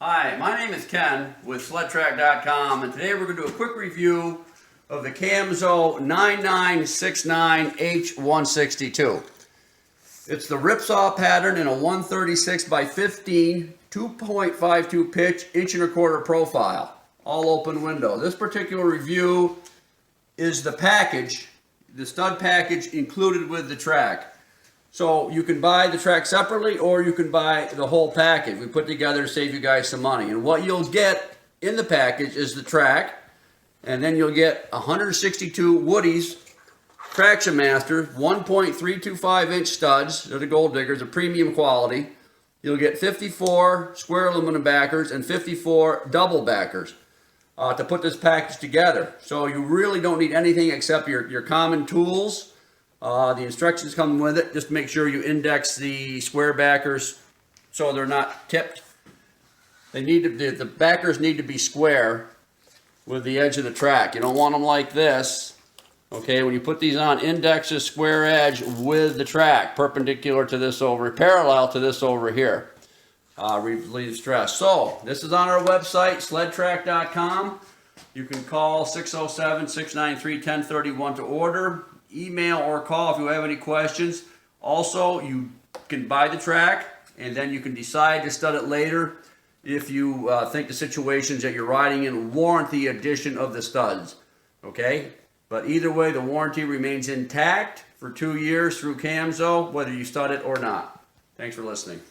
Hi, my name is Ken with SledTrack.com, and today we're going to do a quick review of the Camso 9969H162. It's the Ripsaw pattern in a 136 by 15, 2.52 pitch, 1.25" profile, all open window. This particular review is the package, the stud package included with the track. So you can buy the track separately or you can buy the whole package. We put together to save you guys some money. And what you'll get in the package is the track, and then you'll get 162 Woodys Traction Master 1.325" studs. They're the Gold Diggers, a premium quality. You'll get 54 square aluminum backers and 54 double backers to put this package together. So you really don't need anything except your common tools. The instructions come with it. Just make sure you index the square backers so they're not tipped. They need to, the backers need to be square with the edge of the track. You don't want them like this. Okay, when you put these on, index the square edge with the track, perpendicular to this over, parallel to this over here. Relieve stress. So, this is on our website, SledTrack.com. You can call 607-693-1031 to order. Email or call if you have any questions. Also, you can buy the track and then you can decide to stud it later if you think the situations that you're riding in warrant the addition of the studs. Okay? But either way, the warranty remains intact for 2 years through Camso, whether you stud it or not. Thanks for listening.